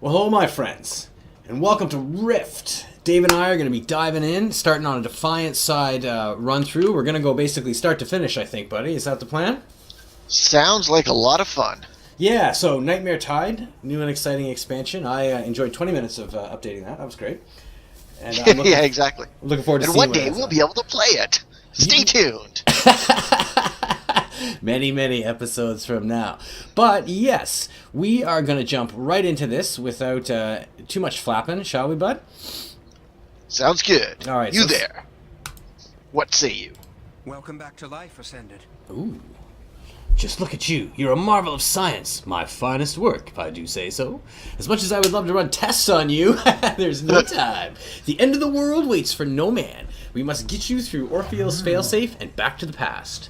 Well, hello, my friends, and welcome to Rift. Dave and I are going to be diving in, starting on a Defiant side run through. We're going to go basically start to finish, I think, buddy. Is that the plan? Sounds like a lot of fun. Yeah, so Nightmare Tide, new and exciting expansion. I enjoyed 20 minutes of updating that. That was great. And Yeah, exactly. Looking forward to And seeing one day we'll be able to play it. Stay tuned. many episodes from now. But yes, we are going to jump right into this without too much flapping, shall we, bud? Sounds good. All right. You there. What say you? Welcome back to life, Ascended. Ooh. Just look at you. You're a marvel of science. My finest work, if I do say so. As much as I would love to run tests on you, there's no time. The end of the world waits for no man. We must get you through Orpheus' failsafe and back to the past.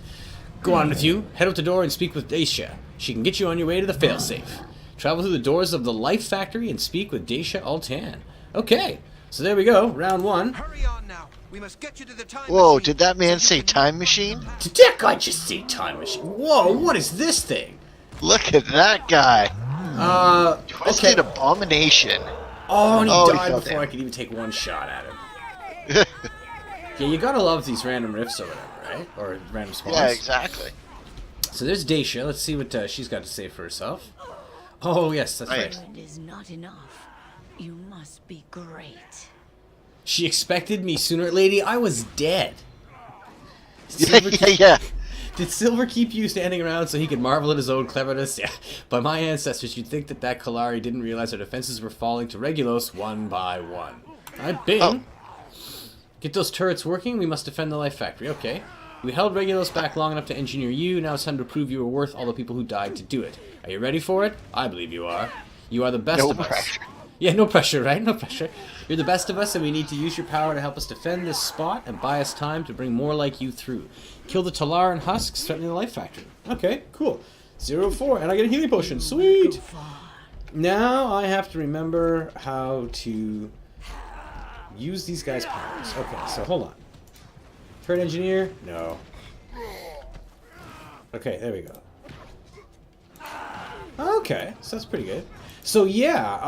Go on with you. Head out the door and speak with Dacia. She can get you on your way to the failsafe. Travel through the doors of the Life Factory and speak with Dacia Altan. Okay, so there we go. Round one. Hurry on now. We must get you to the time Whoa, machine did that man so you say can time machine? Did that guy just say time machine? Whoa, what is this thing? Look at that guy. Okay. Twisted abomination. Oh, and he Oh, he died fell before down. I could even take one shot at him. Yeah, you gotta love these random riffs or whatever, right? Or random spawns. Yeah, exactly. So there's Dacia. Let's see what she's got to say for herself. Oh, yes, that's right. Right. It is not enough. You must be great. She expected me sooner. Lady, I was dead. Yeah. Did Silver keep you standing around so he could marvel at his own cleverness? Yeah. By my ancestors, you'd think that Kalari didn't realize our defenses were falling to Regulos one by one. I bing. Oh. Get those turrets working. We must defend the Life Factory. Okay. We held Regulos back long enough to engineer you. Now it's time to prove you were worth all the people who died to do it. Are you ready for it? I believe you are. You are the best No of us. pressure. Yeah, no pressure, right? No pressure. You're the best of us, and we need to use your power to help us defend this spot and buy us time to bring more like you through. Kill the Telara and husks, threatening the Life Factory. Okay, cool. 0-4, and I get a healing potion. Sweet! Now I have to remember how to use these guys' powers. Okay, so hold on. Turret engineer? No. Okay, there we go. Okay, so that's pretty good. So yeah,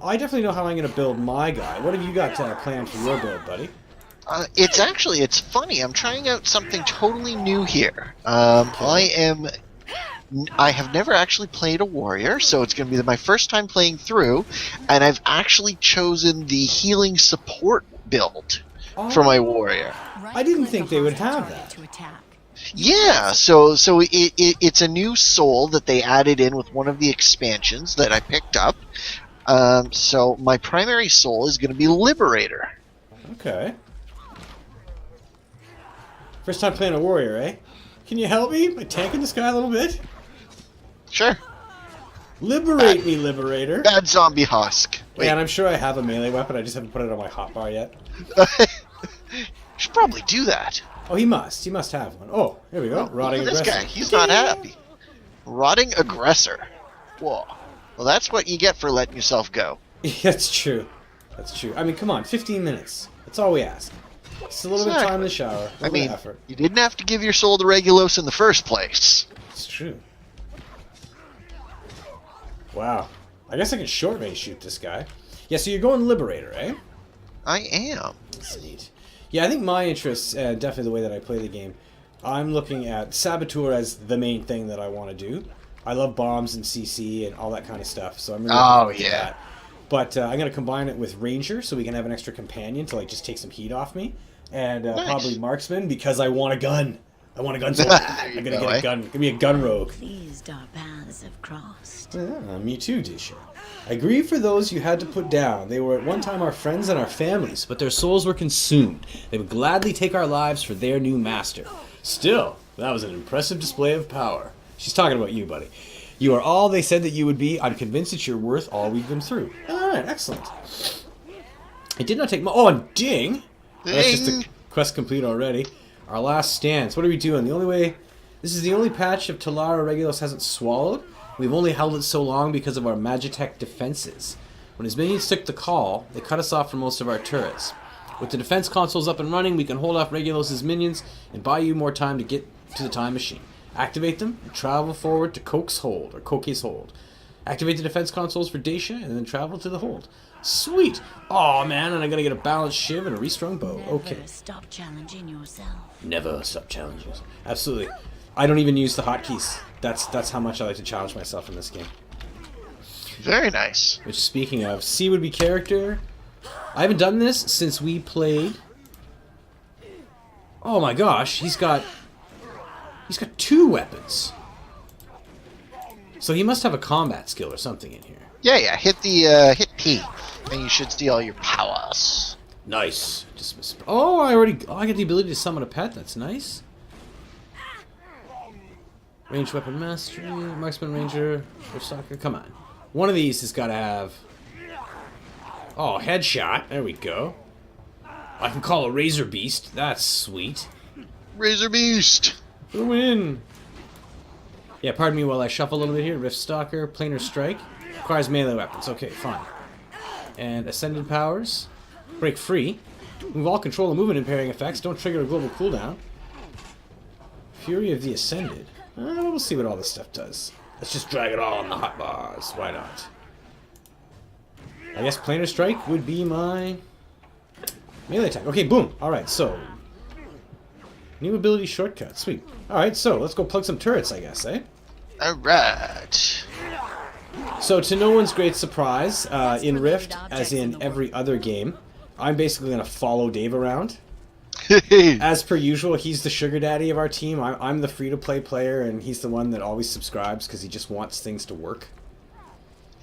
I definitely know how I'm going to build my guy. What have you got planned for your build, buddy? It's funny. I'm trying out something totally new here. I have never actually played a warrior, so it's going to be my first time playing through, and I've actually chosen the healing support build for my warrior. I didn't think they would have that. To attack. Yeah, so it's a new soul that they added in with one of the expansions that I picked up. So my primary soul is going to be Liberator. Okay. First time playing a warrior, eh? Can you help me by tanking this guy a little bit? Sure. Liberate me, Liberator. Bad zombie husk. Wait, Yeah, and I'm sure I have a melee weapon, I just haven't put it on my hotbar yet. should probably do that. Oh, he must have one. Oh, here we go. Rotting Look at this aggressor. guy. He's not happy. Rotting aggressor. Whoa. Well, that's what you get for letting yourself go. That's true. That's true. I mean, come on, 15 minutes. That's all we ask. Just a little bit of time in the shower. A little bit of effort. You didn't have to give your soul to Regulos in the first place. It's true. Wow. I guess I can short range shoot this guy. Yeah, so you're going Liberator, eh? I am. That's neat. Yeah, I think my interests, definitely the way that I play the game, I'm looking at Saboteur as the main thing that I want to do. I love bombs and CC and all that kind of stuff, so I'm really looking forward to that. But I'm going to combine it with Ranger so we can have an extra companion to just take some heat off me. And Nice. probably Marksman because I want a gun. I want a gun so bad. I'm going to get a gun. Give me a gun rogue. These dark paths have crossed. Yeah, me too, Disha. I grieve for those you had to put down. They were at one time our friends and our families, but their souls were consumed. They would gladly take our lives for their new master. Still, that was an impressive display of power. She's talking about you, buddy. You are all they said that you would be. I'm convinced that you're worth all we've been through. Alright, excellent. It did not take Oh, and ding! That's just Ding. a quest complete already. Our last stance. What are we doing? This is the only patch of Telara Regulus hasn't swallowed. We've only held it so long because of our Magitech defenses. When his minions took the call, they cut us off from most of our turrets. With the defense consoles up and running, we can hold off Regulus' minions and buy you more time to get to the time machine. Activate them and travel forward to Coke's Hold. Activate the defense consoles for Dacia and then travel to the hold. Sweet! Oh man, and I'm gonna get a balanced shiv and a restrung bow. Okay. Never stop challenging yourself. Never stop challenging yourself. Absolutely. I don't even use the hotkeys. That's how much I like to challenge myself in this game. Very nice. Which, speaking of, C would be character. I haven't done this since we played. Oh my gosh, he's got 2 weapons. So he must have a combat skill or something in here. Yeah. Hit hit P, and you should see all your powers. Nice. Dismiss. Oh, I get the ability to summon a pet. That's nice. Ranged weapon mastery, marksman ranger, or soccer. Come on, one of these has got to have. Oh, headshot. There we go. I can call a razor beast. That's sweet. Razor Beast. For the win. Yeah, pardon me while I shuffle a little bit here. Rift Stalker, Planar Strike. Requires melee weapons. Okay, fine. And Ascended Powers. Break Free. Move all control and movement impairing effects. Don't trigger a global cooldown. Fury of the Ascended. We'll see what all this stuff does. Let's just drag it all on the hotbars. Why not? I guess Planar Strike would be my melee attack. Okay, boom. Alright, so new ability shortcut. Sweet. Alright, so let's go plug some turrets, I guess, eh? Alright. So, to no one's great surprise, in Rift, as in every other game, I'm basically going to follow Dave around. As per usual, he's the sugar daddy of our team. I'm the free-to-play player, and he's the one that always subscribes because he just wants things to work.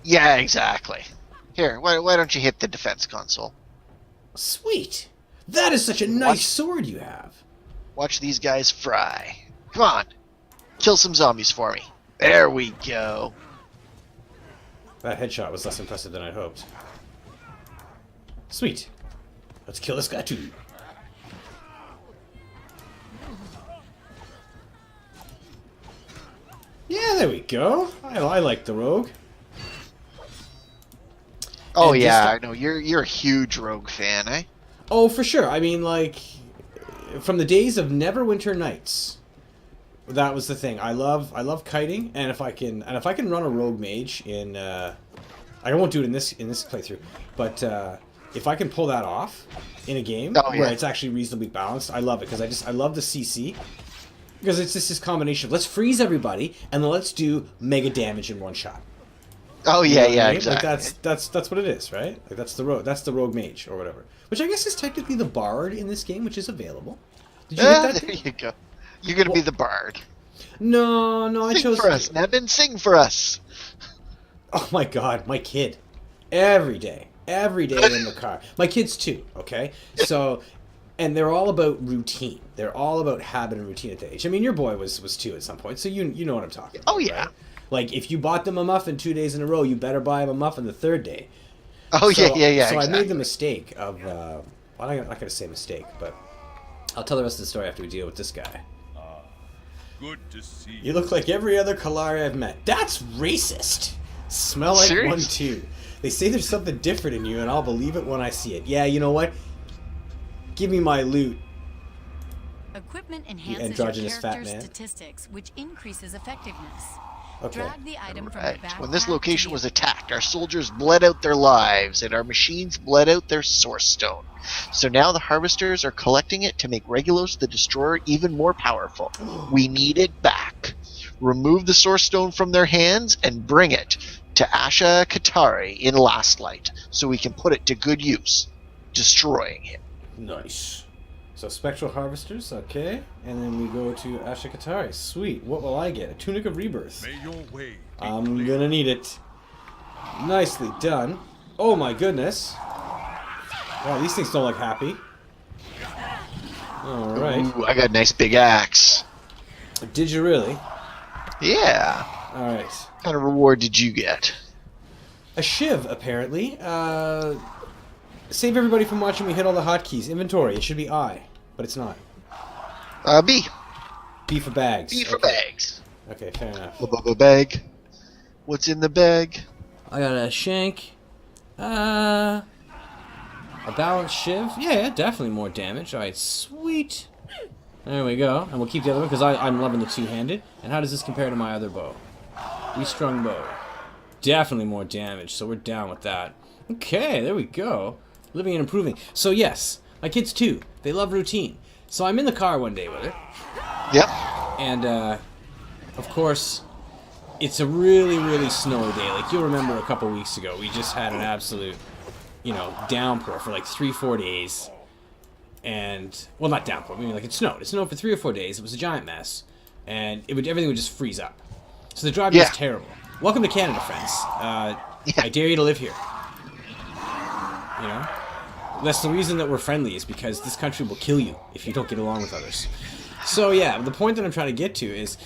Yeah, exactly. Here, why don't you hit the defense console? Sweet! That is such a nice sword you have. Watch these guys fry. Come on. Kill some zombies for me. There we go. That headshot was less impressive than I'd hoped. Sweet. Let's kill this guy too. Yeah, there we go. I like the rogue. Oh And yeah, just- I know. You're a huge Rogue fan, eh? Oh, for sure. I mean, like, from the days of Neverwinter Nights, that was the thing. I love kiting, and if I can run a rogue mage in, I won't do it in this playthrough, but if I can pull that off in a game where it's actually reasonably balanced, I love it because I love the CC. Because it's just this combination of let's freeze everybody and then let's do mega damage in one shot. Oh You yeah, know what yeah, I mean? exactly. Like that's what it is, right? Like that's the rogue mage or whatever. Which I guess is technically the bard in this game, which is available. Did you get that? There you go. You're gonna be the bard. No, I Sing chose for us, Nevin. Sing for us. Oh my god, my kid. Every day in the car. My kids too, okay? So, and they're all about routine. They're all about habit and routine at that age. I mean, your boy was 2 at some point, so you know what I'm talking about. Oh yeah. Right? Like, if you bought them a muffin 2 days in a row, you better buy them a muffin the 3rd day. Oh yeah. So Exactly. I made the mistake of, well, I'm not going to say mistake, but I'll tell the rest of the story after we deal with this guy. Good to see you. You look like every other Kalari I've met. That's racist! Smell like Seriously? one too. They say there's something different in you, and I'll believe it when I see it. Yeah, you know what? Give me my loot. Equipment enhances androgynous your fat character's man. statistics, which increases effectiveness. Okay. Drag the item from Right. the back When this pack to location the- was attacked, our soldiers bled out their lives, and our machines bled out their source stone. So now the harvesters are collecting it to make Regulos the Destroyer even more powerful. We need it back. Remove the source stone from their hands and bring it to Asha Katari in Last Light, so we can put it to good use, destroying him. Nice. So Spectral Harvesters, okay. And then we go to Ashikatari. Sweet. What will I get? A Tunic of Rebirth. May your way be I'm clear. gonna need it. Nicely done. Oh my goodness. Wow, these things don't look happy. Alright. Ooh, I got a nice big axe. Did you really? Yeah. Alright. What kind of reward did you get? A shiv, apparently. Save everybody from watching me hit all the hotkeys. Inventory. It should be I, but it's not. B. B for bags. B for Okay. bags. Okay, fair enough. Bag. What's in the bag? I got a shank. A balanced shiv. Yeah, definitely more damage. Alright, sweet. There we go. And we'll keep the other one because I'm loving the two-handed. And how does this compare to my other bow? Restrung bow. Definitely more damage, so we're down with that. Okay, there we go. Living and improving. So yes, my kids too. They love routine. So I'm in the car one day with her. Yep. And, of course, it's a really, really snowy day. Like, you'll remember a couple weeks ago, we just had an absolute, downpour for like 3-4 days. And, well, not downpour, I mean, like, it snowed. It snowed for 3 or 4 days. It was a giant mess. And everything would just freeze up. So the driving was terrible. Welcome to Canada, friends. I dare you to live here. That's the reason that we're friendly, is because this country will kill you if you don't get along with others. So yeah, the point that I'm trying to get to is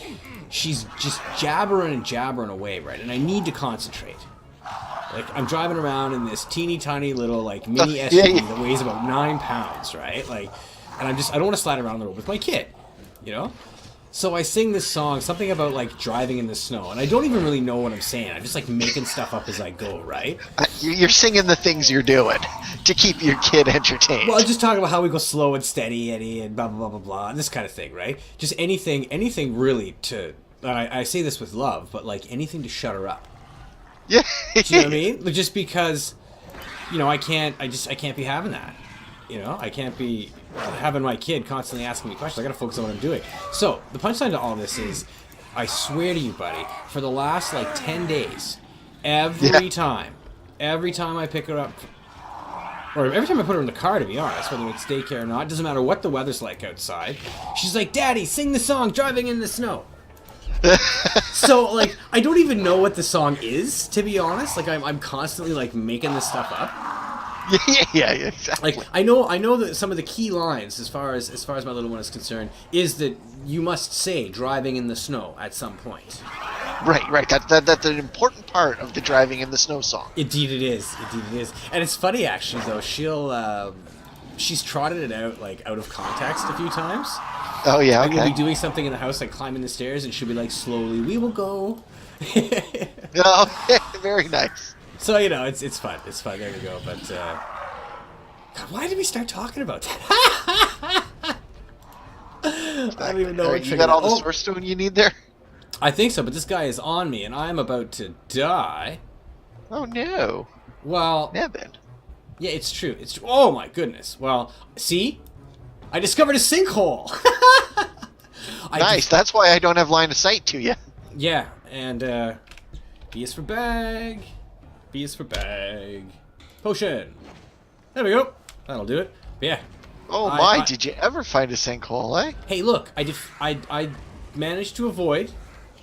she's just jabbering and jabbering away, right? And I need to concentrate. Like, I'm driving around in this teeny tiny little, like, mini SUV that weighs about 9 pounds, right? Like, and I don't want to slide around the road with my kid, So I sing this song, something about, like, driving in the snow. And I don't even really know what I'm saying. I'm just, like, making stuff up as I go, right? You're singing the things you're doing to keep your kid entertained. Well, just talking about how we go slow and steady, Eddie, and blah, blah, blah, blah, blah, and this kind of thing, right? Just anything really to... I say this with love, but, like, anything to shut her up. Yeah. Do you know what I mean? Just because, I can't be having that. I can't be having my kid constantly asking me questions. I gotta focus on what I'm doing. So, the punchline to all this is, I swear to you, buddy, for the last, like, 10 days, every time I pick her up, or every time I put her in the car, to be honest, whether it's daycare or not, doesn't matter what the weather's like outside, she's like, Daddy, sing the song, Driving in the Snow. So, like, I don't even know what the song is, to be honest. Like, I'm constantly, like, making this stuff up. Yeah, exactly. Like, I know that some of the key lines, as far as my little one is concerned, is that you must say "driving in the snow" at some point. Right. That's an important part of the "Driving in the Snow" song. Indeed, it is. And it's funny, actually, though. She's trotted it out, like, out of context a few times. Oh yeah, okay. We'll be doing something in the house, like climbing the stairs, and she'll be like, "Slowly, we will go." Oh, very nice. So, it's fun. It's fun. There we go. But, God, why did we start talking about that? I don't even know what you got all the source stone you need there? I think so, but this guy is on me, and I'm about to die. Oh, no. Well... Nevin. Yeah, it's true. Oh, my goodness. Well, see? I discovered a sinkhole! Nice. That's why I don't have line of sight to you. Yeah, and, B is for bag... B is for bag. Potion. There we go. That'll do it. But yeah. Oh my! Did you ever find a sinkhole, eh? Hey, look! I managed to avoid.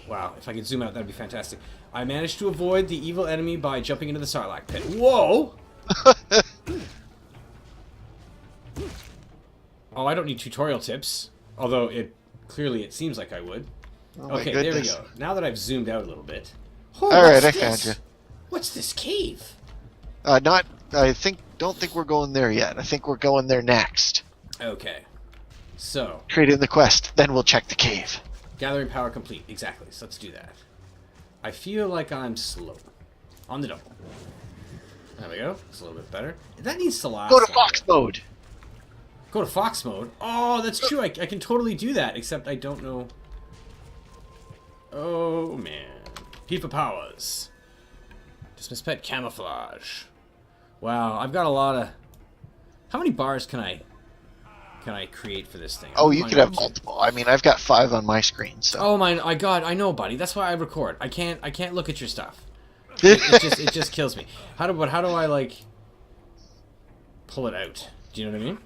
Wow! If I could zoom out, that'd be fantastic. I managed to avoid the evil enemy by jumping into the Sarlacc pit. Whoa! Oh, I don't need tutorial tips. Although it seems like I would. Oh okay, there we go. Now that I've zoomed out a little bit. Oh, all right, I found you. What's this cave? Don't think we're going there yet. I think we're going there next. Okay. So. Trade in the quest, then we'll check the cave. Gathering power complete. Exactly. So let's do that. I feel like I'm slow. On the double. There we go. It's a little bit better. That needs to last. Go to Fox mode. Go to Fox mode? Oh, that's true. I can totally do that, except I don't know. Oh, man. Pipa powers. Dismiss pet camouflage. Wow, I've got a lot of... How many bars can I create for this thing? Oh, you could have multiple. I mean, I've got 5 on my screen, so... Oh my God, I know, buddy. That's why I record. I can't look at your stuff. It just kills me. How do I, like, pull it out? Do you know what I mean?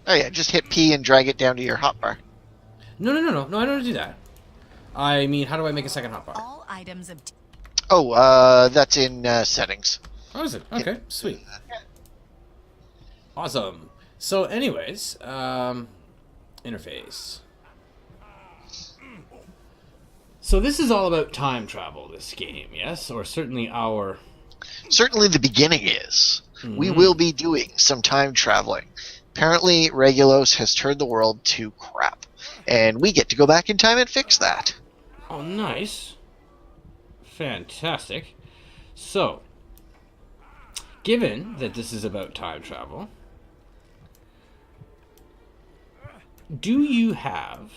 Oh yeah, just hit P and drag it down to your hotbar. No, I don't want to do that. I mean, how do I make a second hotbar? All items of Oh, that's in settings. Oh, is it? Okay, sweet. Awesome. So, anyways, interface. So this is all about time travel, this game, yes? Or certainly our... Certainly the beginning is. Mm-hmm. We will be doing some time traveling. Apparently, Regulos has turned the world to crap. And we get to go back in time and fix that. Oh, nice. Fantastic. So, given that this is about time travel, do you have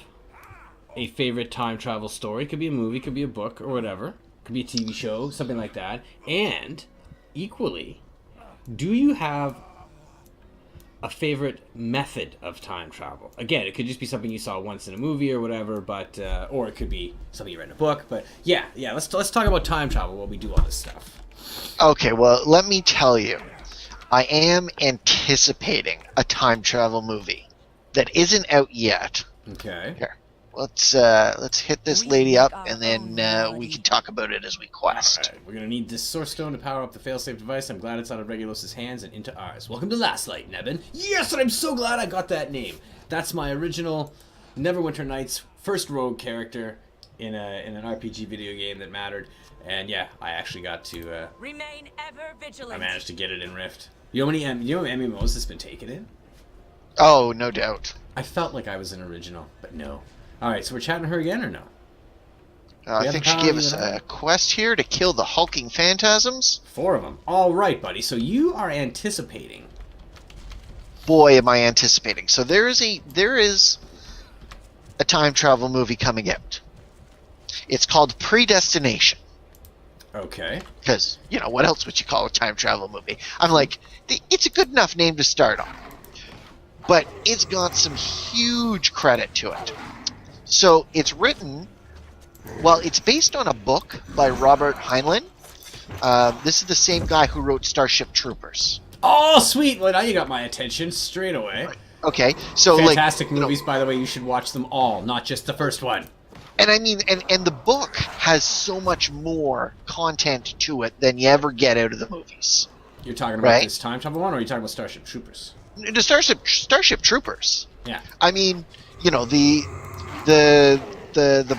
a favorite time travel story? Could be a movie, could be a book, or whatever, Could be a TV show, something like that. And equally, do you have a favorite method of time travel? Again, it could just be something you saw once in a movie or whatever, but or it could be something you read in a book. But yeah. Let's talk about time travel while we do all this stuff. Okay, well, let me tell you, I am anticipating a time travel movie that isn't out yet. Okay. Here, let's hit this lady up, and then we can talk about it as we quest. All right, we're gonna need this source stone to power up the failsafe device. I'm glad it's out of Regulus's hands and into ours. Welcome to Last Light, Nebin. Yes, and I'm so glad I got that name. That's my original Neverwinter Nights first rogue character in an RPG video game that mattered. And yeah, I actually got to. Remain ever vigilant. I managed to get it in Rift. You know how many MMOs has been taken in? Oh, no doubt. I felt like I was an original, but no. All right, so we're chatting her again or no? I think she gave us a quest here to kill the hulking phantasms. 4 of them. All right, buddy. So you are anticipating. Boy, am I anticipating. So there is a time travel movie coming out. It's called Predestination. Okay. Because, what else would you call a time travel movie? I'm like, it's a good enough name to start on. But it's got some huge credit to it. So it's written, it's based on a book by Robert Heinlein. This is the same guy who wrote Starship Troopers. Oh, sweet. Well, now you got my attention straight away. Okay, so fantastic movies, by the way. You should watch them all, not just the first one. And I mean, and the book has so much more content to it than you ever get out of the movies. You're talking about this time travel one, or are you talking about Starship Troopers? The Starship Troopers. Yeah. I mean, the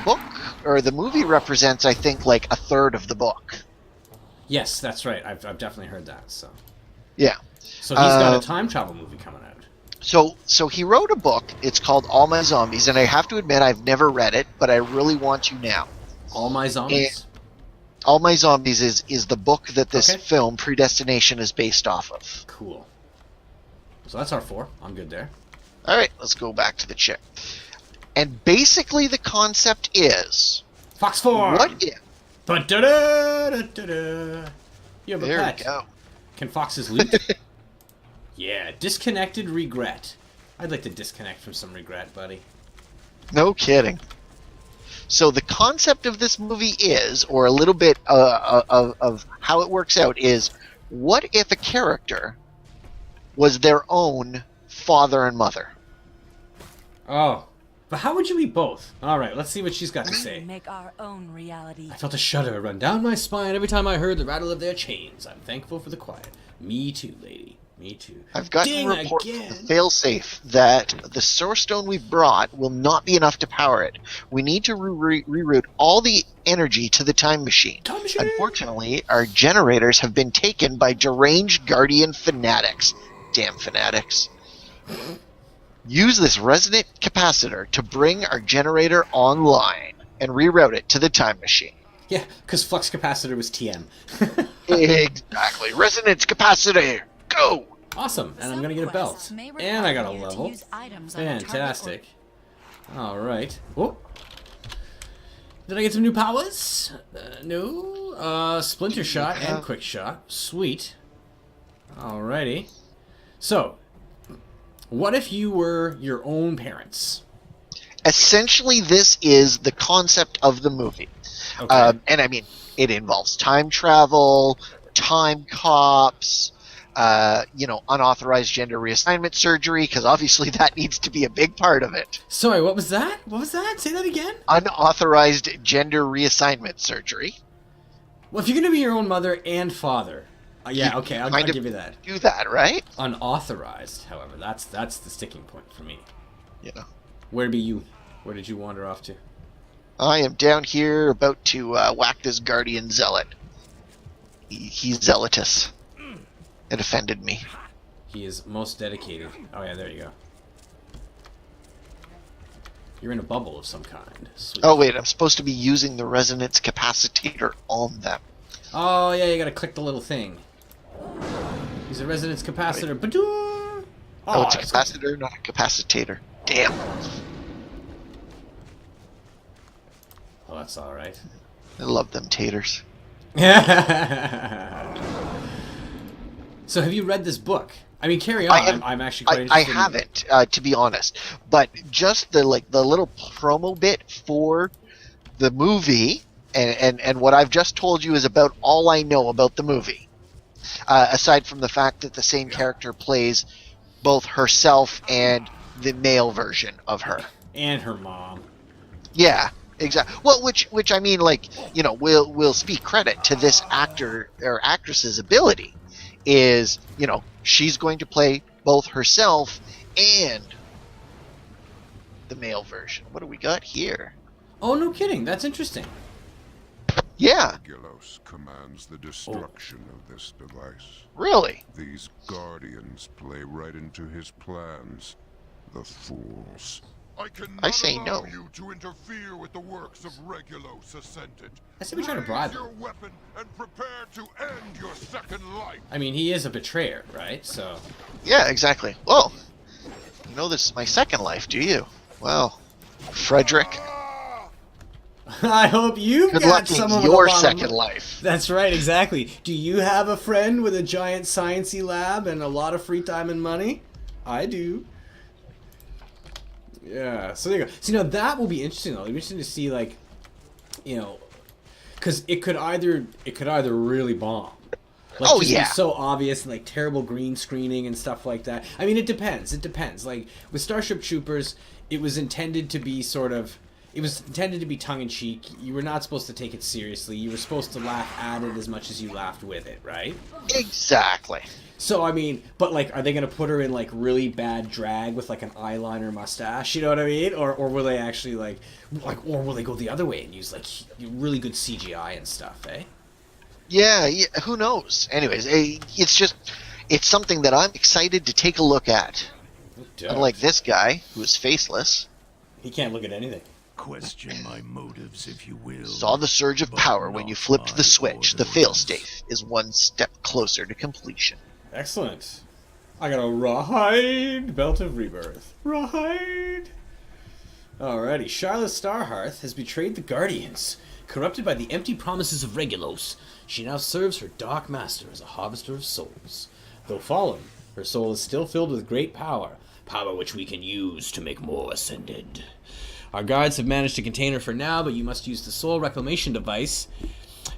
book or the movie represents, I think, like a third of the book. Yes, that's right. I've definitely heard that. So. Yeah. So he's got a time travel movie coming out. So he wrote a book. It's called All My Zombies, and I have to admit I've never read it, but I really want to now. All My Zombies? All My Zombies is the book that this film, Predestination, is based off of. Cool. So that's our 4. I'm good there. All right, let's go back to the chick. And basically the concept is... Fox 4! What if... Ba-da-da-da-da-da. You have a there pet. we go. Can foxes loot? Yeah, disconnected regret. I'd like to disconnect from some regret, buddy. No kidding. So the concept of this movie is, or a little bit of how it works out is, what if a character was their own father and mother? Oh, but how would you be both? All right, let's see what she's got to say. Make our own reality. I felt a shudder run down my spine every time I heard the rattle of their chains. I'm thankful for the quiet. Me too, lady. Me too. I've gotten a report from the failsafe that the source stone we've brought will not be enough to power it. We need to reroute all the energy to the time machine. Unfortunately, our generators have been taken by deranged Guardian fanatics. Damn fanatics. Use this resonant capacitor to bring our generator online and reroute it to the time machine. Yeah, because flux capacitor was TM. Exactly. Resonance capacitor. Go! Awesome, and I'm gonna get a belt. And I got a level. Fantastic. Alright. Oh! Did I get some new powers? No. Splinter shot and quick shot. Sweet. Alrighty. So, what if you were your own parents? Essentially, this is the concept of the movie. Okay. And I mean, it involves time travel, time cops, unauthorized gender reassignment surgery, because obviously that needs to be a big part of it. Sorry, what was that? What was that? Say that again? Unauthorized gender reassignment surgery. Well, if you're going to be your own mother and father, yeah, okay, I'll give you that. Do that, right? Unauthorized, however, that's the sticking point for me. Yeah. Where be you? Where did you wander off to? I am down here about to whack this Guardian Zealot. He's zealotous. It offended me. He is most dedicated. Oh yeah, there you go. You're in a bubble of some kind. Sweet. Oh wait, I'm supposed to be using the resonance capacitor on them. Oh yeah, you gotta click the little thing. Use a resonance capacitor. Right. Oh, it's a capacitor, not a capacitator. Damn. Oh, that's alright. I love them taters. So have you read this book? I mean, carry on. I'm actually quite I interested. haven't, to be honest. But just the little promo bit for the movie, and what I've just told you is about all I know about the movie. Aside from the fact that the same character plays both herself and the male version of her. And her mom. Yeah, exactly. Well, which I mean, like, you know, we'll speak credit to this actor or actress's ability. Is, you know, she's going to play both herself and the male version. What do we got here? Oh, no kidding. That's interesting. Yeah, Regulos commands the destruction of this device. really. These guardians play right into his plans. The fools. I cannot I say allow no. you to interfere with the works of Regulos Ascended. I say we try to Raise bribe your him. weapon and prepare to end your second life. I mean, he is a betrayer, right? So. Yeah, exactly. Well, you know this is my second life, do you? Well, Frederick, I hope you've good got luck someone in with a your lot of second mo- life. That's right, exactly. Do you have a friend with a giant sciencey lab and a lot of free time and money? I do. Yeah, so there you go. So, you know, that will be interesting, though. It'll be interesting to see, like, you know, because it could either really bomb. Like, Oh, just yeah. be so obvious and, like, terrible green screening and stuff like that. I mean, it depends. It depends. Like, with Starship Troopers, it was intended to be sort of... It was intended to be tongue-in-cheek. You were not supposed to take it seriously. You were supposed to laugh at it as much as you laughed with it, right? Exactly. So, I mean, but, like, are they going to put her in, like, really bad drag with, like, an eyeliner mustache? You know what I mean? Or will they actually, or will they go the other way and use, like, really good CGI and stuff, eh? Yeah, who knows? Anyways, it's something that I'm excited to take a look at. Unlike this guy, who is faceless, He can't look at anything. Question my motives, if you will. saw the surge of but power when you not flipped my the switch. The orders. failsafe is one step closer to completion. Excellent. I got a rawhide belt of rebirth. Rawhide. Alrighty. Charlotte Starhearth has betrayed the Guardians. Corrupted by the empty promises of Regulos, she now serves her Dark Master as a harvester of souls. Though fallen, her soul is still filled with great power. Power which we can use to make more ascended. Our guards have managed to contain her for now, but you must use the soul reclamation device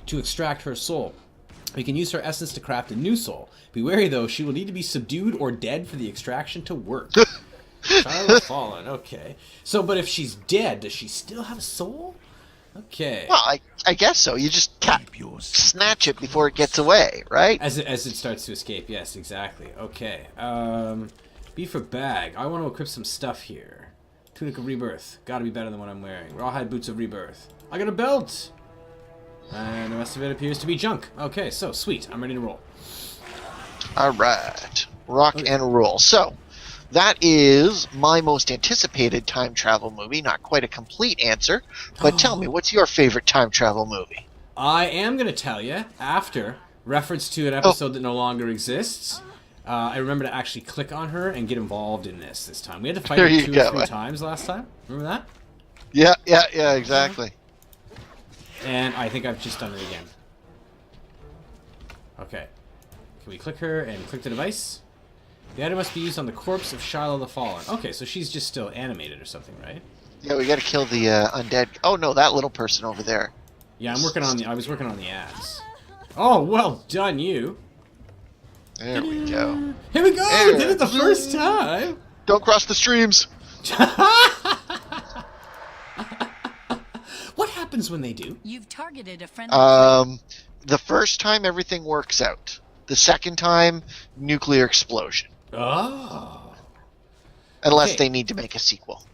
to extract her soul. We can use her essence to craft a new soul. Be wary, though, she will need to be subdued or dead for the extraction to work. Charlotte Fallen, okay. So, but if she's dead, does she still have a soul? Okay. Well, I guess so. You just Keep your snatch it before it gets away, right? As it starts to escape, yes, exactly. Okay. B for bag. I want to equip some stuff here. Tunic of Rebirth. Gotta be better than what I'm wearing. Rawhide boots of Rebirth. I got a belt! And the rest of it appears to be junk. Okay, so, sweet. I'm ready to roll. Alright. Rock and roll. So, that is my most anticipated time travel movie. Not quite a complete answer, but tell me, what's your favorite time travel movie? I am going to tell you, after reference to an episode that no longer exists, I remember to actually click on her and get involved in this time. We had to fight There her you 2 go. or 3 times last time. Remember that? Yeah, exactly. And I think I've just done it again. Okay. Can we click her and click the device? The item must be used on the corpse of Shiloh the Fallen. Okay, so she's just still animated or something, right? Yeah, we gotta kill the undead. Oh no, that little person over there. Yeah, I was working on the ads. Oh, well done, you. There we go. Here we go! There. We did it the first time! Don't cross the streams. What happens when they do? You've targeted a friendly. The first time everything works out. The second time, nuclear explosion. Oh. Unless Okay. they need to make a sequel.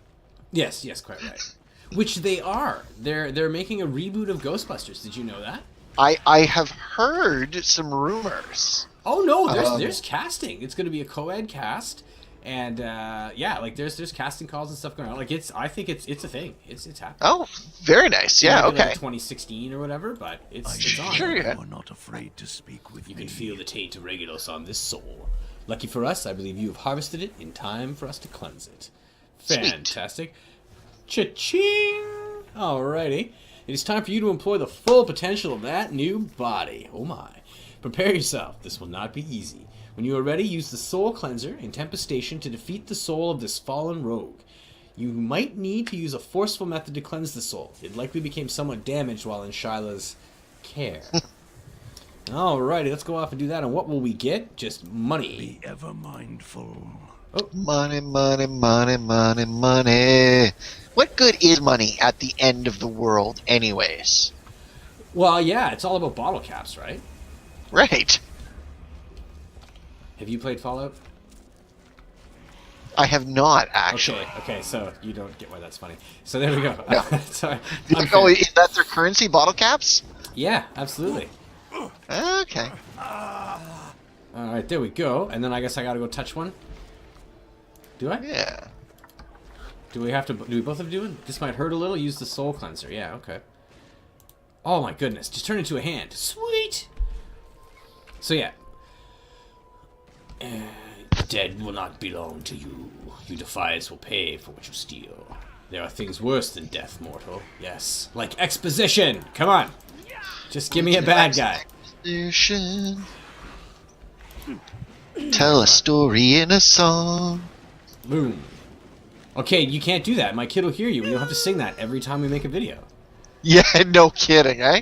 Yes, quite right. Which they are. They're making a reboot of Ghostbusters. Did you know that? I have heard some rumors. Oh no, there's casting. It's going to be a co-ed cast, and yeah, like there's casting calls and stuff going on. Like I think it's a thing. It's happening. Oh, very nice. It Yeah, might be like okay. 2016 or whatever, but it's on. Sure, yeah. You are not afraid to speak with You me. can feel the taint of Regulos on this soul. Lucky for us, I believe you have harvested it in time for us to cleanse it. Sweet. Fantastic. Cha-ching! Alrighty. It is time for you to employ the full potential of that new body. Oh my. Prepare yourself. This will not be easy. When you are ready, use the Soul Cleanser in Tempest Station to defeat the soul of this fallen rogue. You might need to use a forceful method to cleanse the soul. It likely became somewhat damaged while in Shyla's care. Alrighty, let's go off and do that. And what will we get? Just money. Be ever mindful. Money, money, money, money, money. What good is money at the end of the world, anyways? Well, yeah, it's all about bottle caps, right? Right. Have you played Fallout? I have not, actually. Okay, so you don't get why that's funny. So there we go. No. Sorry. Oh, is that their currency, bottle caps? Yeah, absolutely. Okay. Alright, there we go. And then I guess I gotta go touch one. Do I? Yeah. Do we both have to do it? This might hurt a little. Use the Soul Cleanser. Yeah, okay. Oh my goodness. Just turn into a hand. Sweet! So yeah. Dead will not belong to you. You Defiants will pay for what you steal. There are things worse than death, mortal. Yes. Like exposition! Come on! Just give me a bad guy. Exposition. Tell a story in a song. Boom. Okay, you can't do that. My kid will hear you, and you'll have to sing that every time we make a video. Yeah, no kidding, eh?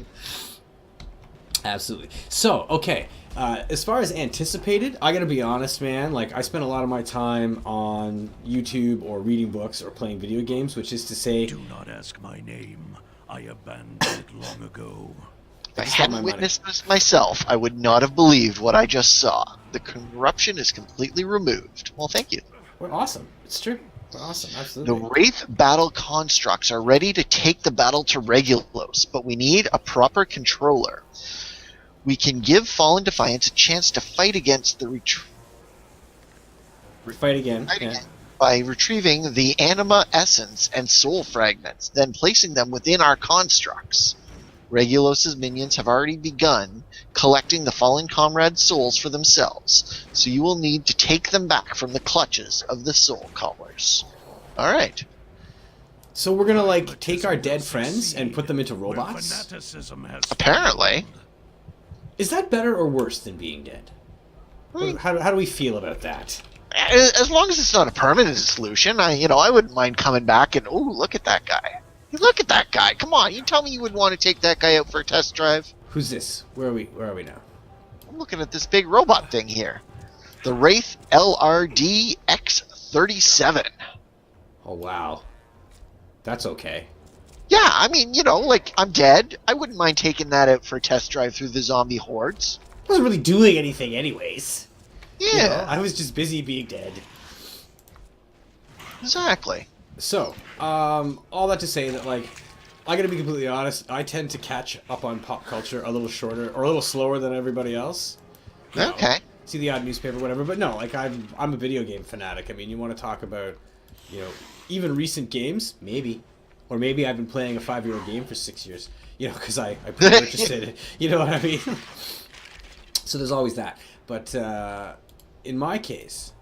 Absolutely. So, okay. As far as anticipated, I gotta be honest, man. Like, I spent a lot of my time on YouTube or reading books or playing video games, which is to say... Do not ask my name. I abandoned it long ago. If I hadn't witnessed this myself, I would not have believed what I just saw. The corruption is completely removed. Well, thank you. We're awesome. It's true. We're awesome. Absolutely. The Wraith battle constructs are ready to take the battle to Regulos, but we need a proper controller. We can give Fallen Defiants a chance to fight against the Fight again. By retrieving the anima essence and soul fragments, then placing them within our constructs. Regulos' minions have already begun collecting the fallen comrades' souls for themselves, so you will need to take them back from the clutches of the soul callers. Alright. So we're gonna, like, take our dead friends and put them into robots? Fanaticism has Apparently. Is that better or worse than being dead? How do we feel about that? As long as it's not a permanent solution, I wouldn't mind coming back and, ooh, look at that guy. Look at that guy. Come on, you tell me you would want to take that guy out for a test drive? Who's this? Where are we now? I'm looking at this big robot thing here. The Wraith LRD X37. Oh, wow. That's okay. Yeah, I mean, I'm dead. I wouldn't mind taking that out for a test drive through the zombie hordes. I wasn't really doing anything anyways. Yeah. You know, I was just busy being dead. Exactly. So, all that to say that, like, I gotta be completely honest, I tend to catch up on pop culture a little shorter, or a little slower than everybody else. You know, Okay. see the odd newspaper, whatever, but no, like, I'm a video game fanatic. I mean, you want to talk about, even recent games? Maybe. Or maybe I've been playing a 5-year-old game for 6 years, because I purchased it, you know what I mean? So there's always that. But, in my case,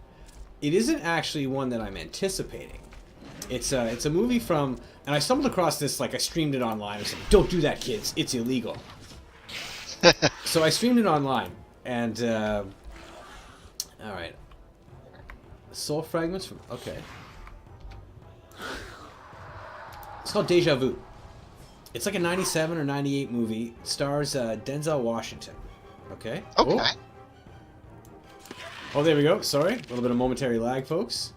it isn't actually one that I'm anticipating. It's a movie from, and I stumbled across this, like, I streamed it online. I said, don't do that, kids. It's illegal. So I streamed it online, and, alright. Soul Fragments from, okay. It's called Deja Vu. It's like a 97 or 98 movie. It stars Denzel Washington. Okay? Okay. Oh, there we go. Sorry. A little bit of momentary lag, folks.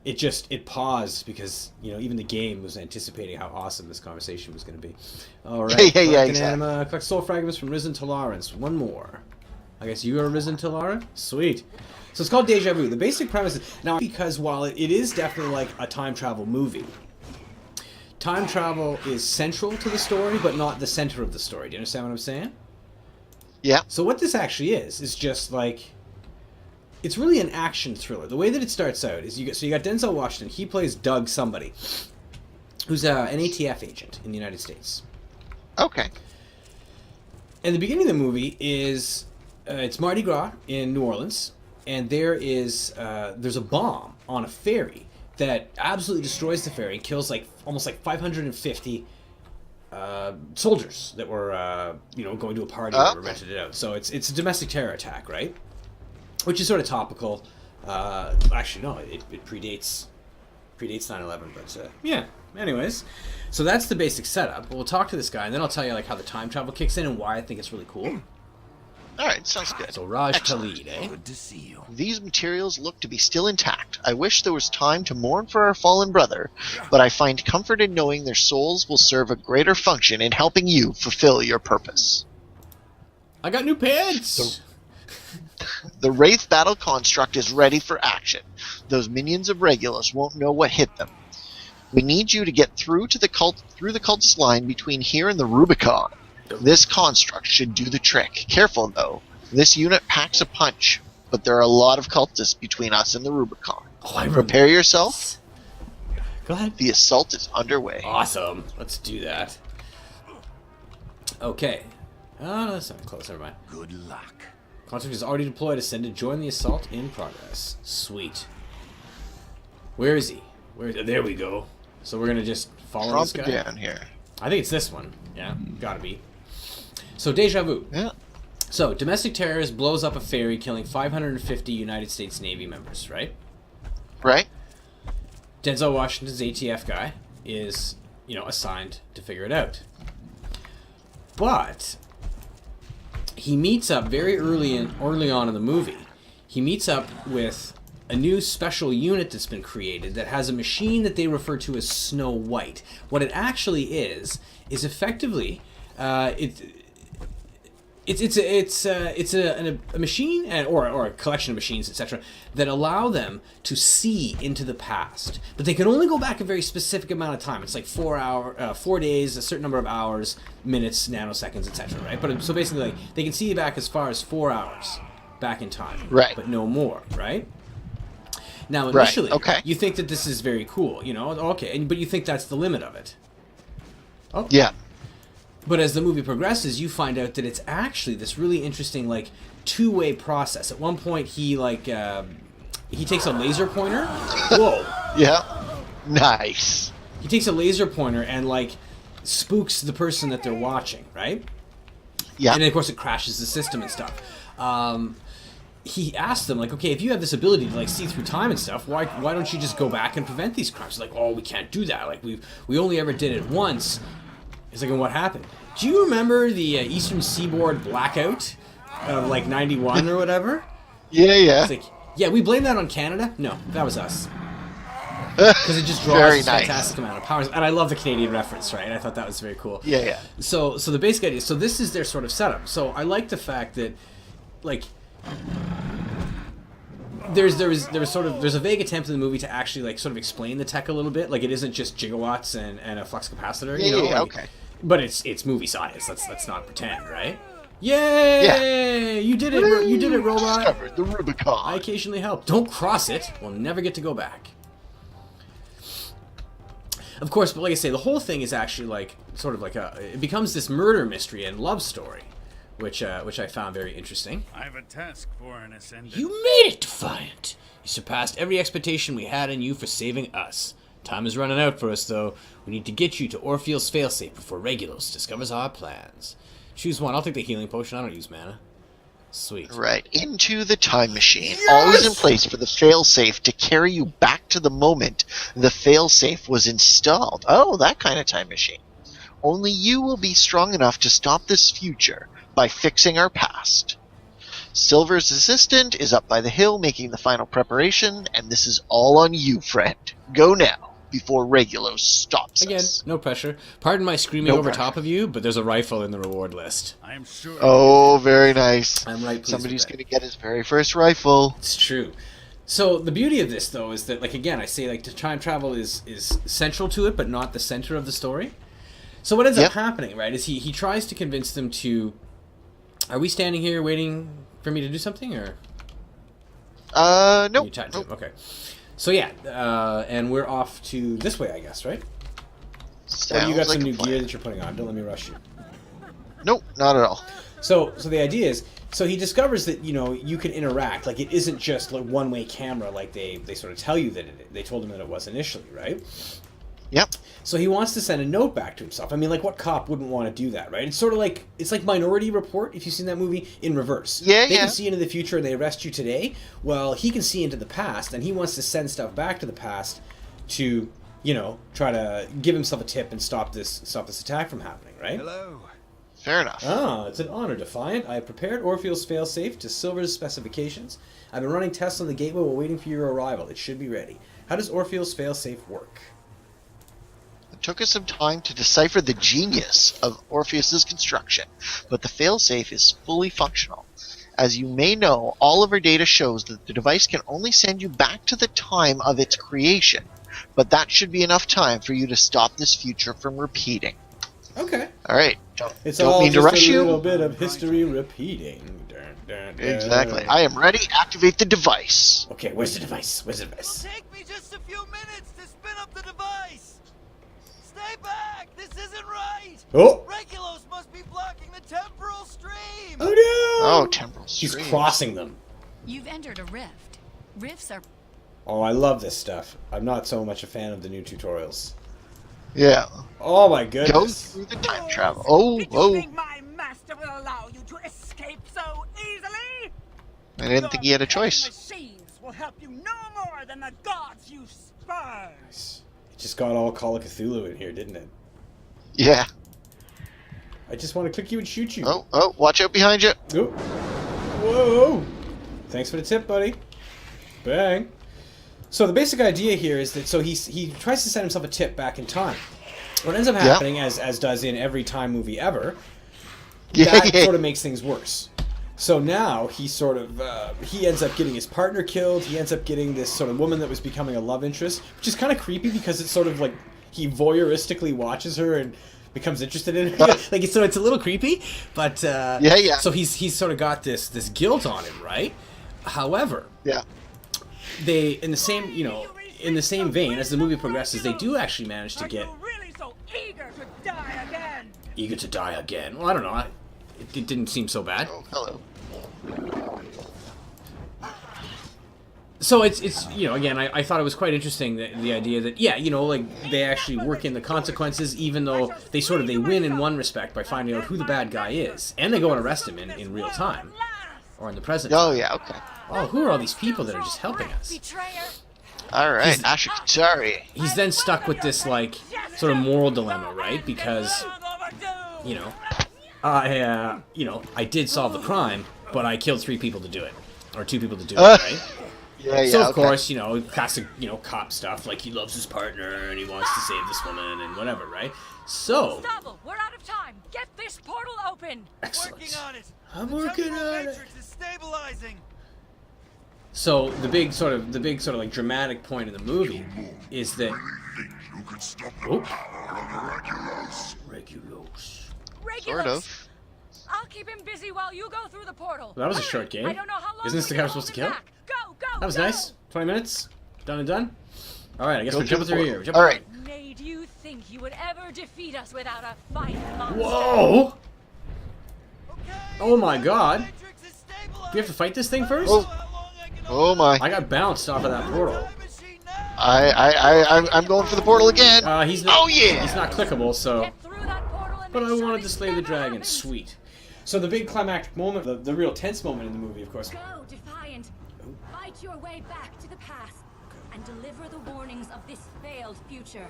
It paused because, even the game was anticipating how awesome this conversation was going to be. All right. Yeah, exactly. Collect soul fragments from Risen Telarans. One more. I guess you are Risen Telara? Sweet. So it's called Deja Vu. The basic premise is... Now, because while it is definitely like a time travel movie, time travel is central to the story, but not the center of the story. Do you understand what I'm saying? Yeah. So what this actually is just like... It's really an action thriller. The way that it starts out is you got Denzel Washington. He plays Doug somebody, who's an ATF agent in the United States. Okay. And the beginning of the movie is it's Mardi Gras in New Orleans, and there's a bomb on a ferry that absolutely destroys the ferry and kills like almost like 550 soldiers that were going to a party or rented it out. So it's a domestic terror attack, right? Which is sort of topical. Actually, no, it predates 9/11, but yeah. Anyways, so that's the basic setup. We'll talk to this guy, and then I'll tell you like how the time travel kicks in and why I think it's really cool. All right, sounds good. So Raj Excellent. Khalid, eh? Good to see you. These materials look to be still intact. I wish there was time to mourn for our fallen brother, but I find comfort in knowing their souls will serve a greater function in helping you fulfill your purpose. I got new pants. The Wraith battle construct is ready for action. Those minions of Regulus won't know what hit them. We need you to get through the cultist line between here and the Rubicon. This construct should do the trick. Careful, though. This unit packs a punch, but there are a lot of cultists between us and the Rubicon. Prepare yourself. Go ahead. The assault is underway. Awesome. Let's do that. Okay. Oh, that's not close. Never mind. Good luck. Construct is already deployed. Ascended. Join the assault in progress. Sweet. Where is he? There we go. So we're gonna just follow this guy. Down here. I think it's this one. Yeah, gotta be. So deja vu. Yeah. So domestic terrorist blows up a ferry, killing 550 United States Navy members. Right. Right. Denzel Washington's ATF guy is, assigned to figure it out. But he meets up very early on in the movie. He meets up with a new special unit that's been created that has a machine that they refer to as Snow White. What it actually is effectively it's a machine or a collection of machines, etc., that allow them to see into the past, but they can only go back a very specific amount of time. It's like 4 days, a certain number of hours, minutes, nanoseconds, etc. Right? But so basically, like, they can see back as far as 4 hours back in time, right? But no more, right? Now, initially, okay. You think that this is very cool, okay, but you think that's the limit of it. Oh, yeah. But as the movie progresses, you find out that it's actually this really interesting, like, two-way process. At one point, he takes a laser pointer. Whoa. Yeah. Nice. He takes a laser pointer and, like, spooks the person that they're watching, right? Yeah. And then, of course, it crashes the system and stuff. He asked them, like, okay, if you have this ability to, like, see through time and stuff, why don't you just go back and prevent these crimes? Like, oh, we can't do that. Like, we only ever did it once. It's like, and what happened? Do you remember the Eastern Seaboard blackout of, like, 91 or whatever? Yeah. It's like, yeah, we blame that on Canada? No, that was us. Because it just draws this fantastic amount of powers. And I love the Canadian reference, right? I thought that was very cool. Yeah. So the basic idea, so this is their sort of setup. So I like the fact that, like, there's a vague attempt in the movie to actually, like, sort of explain the tech a little bit. Like, it isn't just gigawatts and a flux capacitor, Yeah, like, okay. But it's movie science. Let's not pretend, right? Yay! Yeah. You did it! You did it, robot! Discovered the Rubicon. I occasionally help. Don't cross it. We'll never get to go back. Of course, but like I say, the whole thing is actually like sort of like it becomes this murder mystery and love story, which I found very interesting. I have a task for an ascendant. You made it, Defiant. You surpassed every expectation we had in you for saving us. Time is running out for us, though. We need to get you to Orpheus failsafe before Regulus discovers our plans. Choose one. I'll take the healing potion. I don't use mana. Sweet. Right, into the time machine. Yes! Always in place for the failsafe to carry you back to the moment the failsafe was installed. Oh, that kind of time machine. Only you will be strong enough to stop this future by fixing our past. Silver's assistant is up by the hill making the final preparation, and this is all on you, friend. Go now, before Regulus stops Again, us. no pressure. Pardon my screaming No over pressure. top of you, but there's a rifle in the reward list. I am sure. Oh, very nice. I'm right pleased Somebody's with that. going to get his very first rifle. It's true. So the beauty of this, though, is that, like, again, I say, like, time travel is central to it, but not the center of the story. So what ends up happening, right, is he tries to convince them to... Are we standing here waiting for me to do something, or... Nope. You tied to him? Okay. So yeah, and we're off to this way, I guess, right? Sounds You got like some a new plan. gear that you're putting on. Don't let me rush you. Nope, not at all. So the idea is So he discovers that, you can interact. Like, it isn't just like one-way camera like they sort of tell you that they told him that it was initially, right? Yep. So he wants to send a note back to himself. I mean, like, what cop wouldn't want to do that, right? It's sort of like, Minority Report, if you've seen that movie, in reverse. Yeah, They can see into the future and they arrest you today. Well, he can see into the past, and he wants to send stuff back to the past to, try to give himself a tip and stop this attack from happening, right? Hello. Fair enough. It's an honor, Defiant. I have prepared Orpheus failsafe to Silver's specifications. I've been running tests on the gateway while waiting for your arrival. It should be ready. How does Orpheus failsafe work? It took us some time to decipher the genius of Orpheus's construction, but the failsafe is fully functional. As you may know, all of our data shows that the device can only send you back to the time of its creation, but that should be enough time for you to stop this future from repeating. Okay. All right. It's Don't all mean to just rush a you. little bit of history repeating. Dun, dun, dun. Exactly. I am ready. Activate the device. Okay, where's the device? It'll take me just a few minutes to spin up the device. Stay back. This isn't right. Oh! Regulus must be blocking the temporal stream. Oh no! Oh, temporal He's stream. crossing them. You've entered a rift. Rifts are Oh, I love this stuff. I'm not so much a fan of the new tutorials. Yeah. Oh my Go goodness. through the time travel. Oh, Did you oh. think my master will allow you to escape so easily? I didn't think he had a choice. Machines will help you no more than the gods you spurn. It just got all Call of Cthulhu in here, didn't it? Yeah. I just want to click you and shoot you. Oh, watch out behind you. Oh. Whoa! Thanks for the tip, buddy. Bang. So the basic idea here is that he tries to send himself a tip back in time. What ends up happening, as does in every time movie ever, that sort of makes things worse. So now he he ends up getting his partner killed. He ends up getting this sort of woman that was becoming a love interest, which is kind of creepy because it's sort of like he voyeuristically watches her and becomes interested in her. Like it's a little creepy, but yeah. So he's sort of got this guilt on him, right? However, Yeah. they in the same vein as the movie progresses, they do actually manage to get Are you really so eager to die again? eager to die again. Well, I don't know. It didn't seem so bad. Oh, hello. So it's again, I thought it was quite interesting the idea that like they actually work in the consequences, even though they win in one respect by finding out who the bad guy is, and they go and arrest him in real time or in the present. Oh, time. yeah, okay. Oh, who are all these people that are just helping us? betrayer. All right, Ashikatari. He's then stuck with this like sort of moral dilemma, right? Because I did solve the crime, but I killed 3 people to do it, or 2 people to do it, right? Yeah, So of okay. course, classic, cop stuff, like he loves his partner and he wants to save this woman and whatever, right? So, Stubble, we're out of time. Get this portal open. excellent. Working on it. I'm The working temporal on it. matrix is stabilizing. So the big sort of like dramatic point of the movie is that You can stop the Oh. power of Regulus. Regulus. Regulus. Sort of. I'll keep him busy while you go through the portal. Well, that was a Hurry. short game. I don't know how long Isn't this the we guy can we're supposed to hold kill? him back. Go. That was nice. 20 minutes. Done and done. All right, I guess Go we're jumping through the through here. portal. All right. Made you think you would ever defeat us without a fight, monster? Whoa! Okay. Oh my God. Matrix is Do stabilizing. we have to fight this thing first? Oh. How long I can Oh, my. I got bounced off of that portal. time machine now. I'm going for the portal again. He's not. Oh, yeah. He's not clickable, so. Get through that portal and But make I sure wanted to this slay the never dragon. happens. Sweet. So the big climactic moment, the real tense moment in the movie, of course. Go, Defiant. Fight your way back to the past and deliver the warnings of this failed future.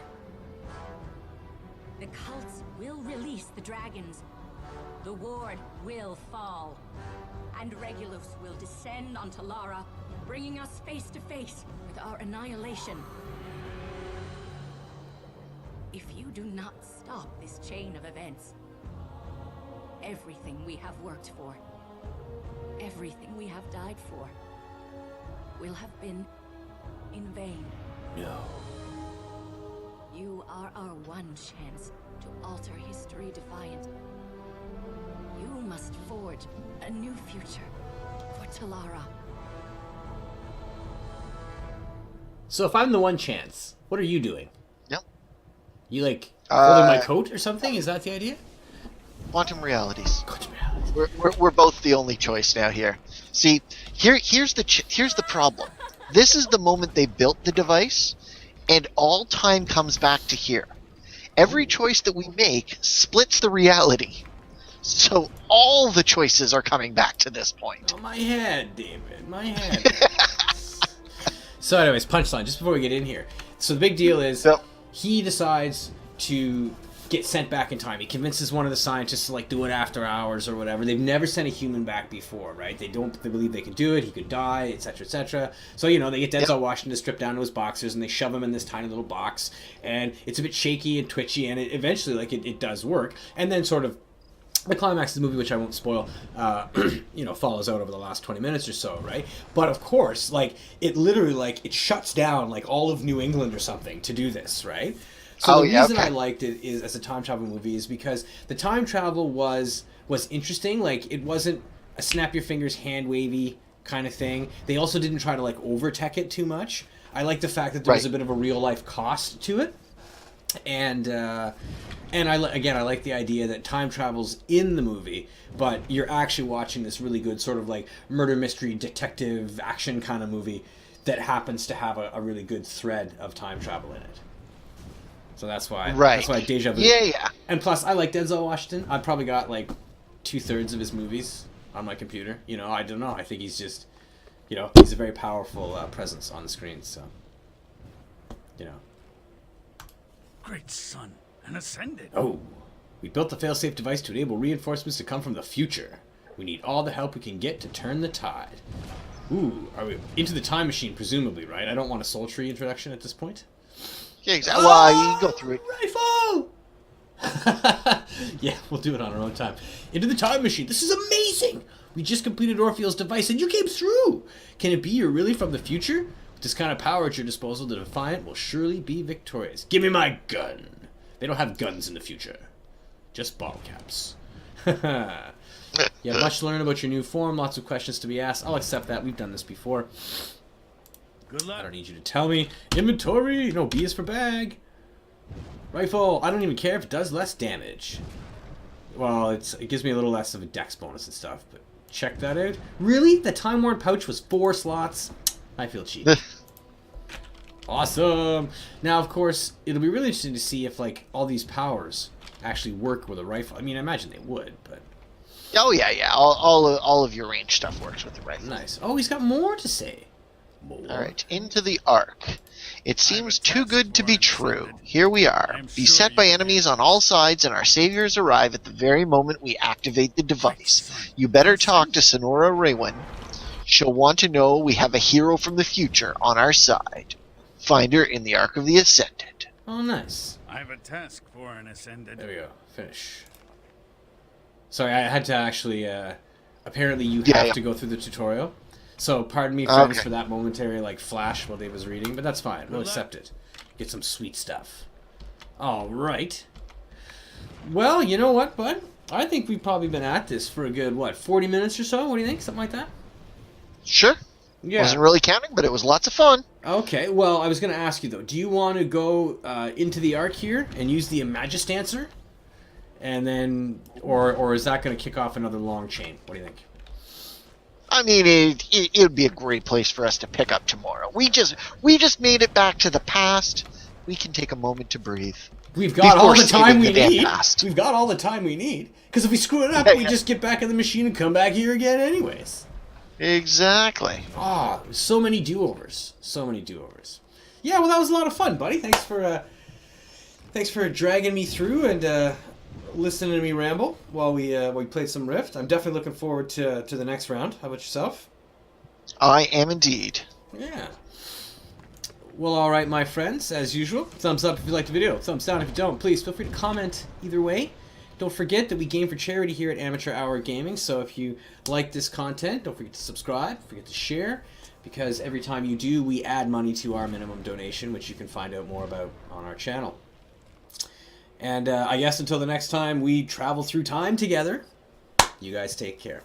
The cults will release the dragons. The ward will fall. And Regulus will descend on Telara, bringing us face to face with our annihilation. If you do not stop this chain of events, everything we have worked for, everything we have died for, will have been in vain. No. You are our one chance to alter history, Defiant. You must forge a new future for Telara. So if I'm the one chance, what are you doing? Yep. You like holding my Uh, coat or something? Is that the idea? Quantum realities. Quantum reality. We're both the only choice now here. See, here's the problem. This is the moment they built the device, and all time comes back to here. Every choice that we make splits the reality. So all the choices are coming back to this point. Oh, my head, David. My head. So anyways, punchline, just before we get in here. So the big deal is he decides to get sent back in time. He convinces one of the scientists to like do it after hours or whatever. They've never sent a human back before, right? They believe they can do it. He could die, etc., etc. So they get Denzel Washington to strip down to his boxers and they shove him in this tiny little box, and it's a bit shaky and twitchy, and it eventually it does work. And then sort of the climax of the movie, which I won't spoil, follows out over the last 20 minutes or so, right? But of course, it literally it shuts down all of New England or something to do this, right? So the reason I liked it is as a time travel movie is because the time travel was interesting. It wasn't a snap your fingers hand wavy kind of thing. They also didn't try to over tech it too much. I like the fact that there was a bit of a real life cost to it, and I like the idea that time travel's in the movie, but you're actually watching this really good sort of murder mystery detective action kind of movie that happens to have a really good thread of time travel in it. So that's why Deja Vu. Yeah. And plus, I like Denzel Washington. I've probably got 2/3 of his movies on my computer. I don't know. I think he's just, he's a very powerful presence on the screen. So, Great son, an Ascended. Oh, we built the failsafe device to enable reinforcements to come from the future. We need all the help we can get to turn the tide. Ooh, are we into the time machine? Presumably, right? I don't want a sultry introduction at this point. Yeah, exactly. Well, you can go through it. Rifle! Yeah, we'll do it on our own time. Into the time machine. This is amazing! We just completed Orpheus' device and you came through! Can it be you're really from the future? With this kind of power at your disposal, the Defiant will surely be victorious. Give me my gun! They don't have guns in the future. Just bottle caps. You have much to learn about your new form, lots of questions to be asked. I'll accept that. We've done this before. Good luck. I don't need you to tell me. Inventory! No, B is for bag. Rifle! I don't even care if it does less damage. Well, it gives me a little less of a dex bonus and stuff, but check that out. Really? The Time Worn pouch was 4 slots? I feel cheap. Awesome! Now, of course, it'll be really interesting to see if, all these powers actually work with a rifle. I mean, I imagine they would, but... Oh, yeah. All of your range stuff works with the rifle. Nice. Oh, he's got more to say. More. All right, into the Ark. It seems too good to be true. Here we are, beset by enemies on all sides, and our saviors arrive at the very moment we activate the device. You better talk to Sonora Raywin. She'll want to know we have a hero from the future on our side. Find her in the Ark of the Ascended. Oh, nice. I have a task for an Ascended. There we go. Finish. Sorry, I had to actually... apparently you have to go through the tutorial. So, pardon me, friends, for that momentary, flash while Dave was reading, but that's fine. We'll accept it. Get some sweet stuff. All right. Well, you know what, bud? I think we've probably been at this for a good, 40 minutes or so? What do you think? Something like that? Sure. Yeah. Wasn't really counting, but it was lots of fun. Okay, well, I was going to ask you, though. Do you want to go into the Ark here and use the Magistancer? And then... Or is that going to kick off another long chain? What do you think? I mean, it would be a great place for us to pick up tomorrow. We just made it back to the past. We can take a moment to breathe. We've got all the time we need. Past. We've got all the time we need. Because if we screw it up, we just get back in the machine and come back here again anyways. Exactly. Ah, so many do-overs. So many do-overs. Yeah, well, that was a lot of fun, buddy. Thanks for dragging me through and listening to me ramble while we played some Rift. I'm definitely looking forward to the next round. How about yourself? I am indeed. Yeah. Well, all right, my friends. As usual, thumbs up if you liked the video. Thumbs down if you don't. Please feel free to comment either way. Don't forget that we game for charity here at Amateur Hour Gaming. So if you like this content, don't forget to subscribe. Don't forget to share. Because every time you do, we add money to our minimum donation, which you can find out more about on our channel. And I guess until the next time we travel through time together, you guys take care.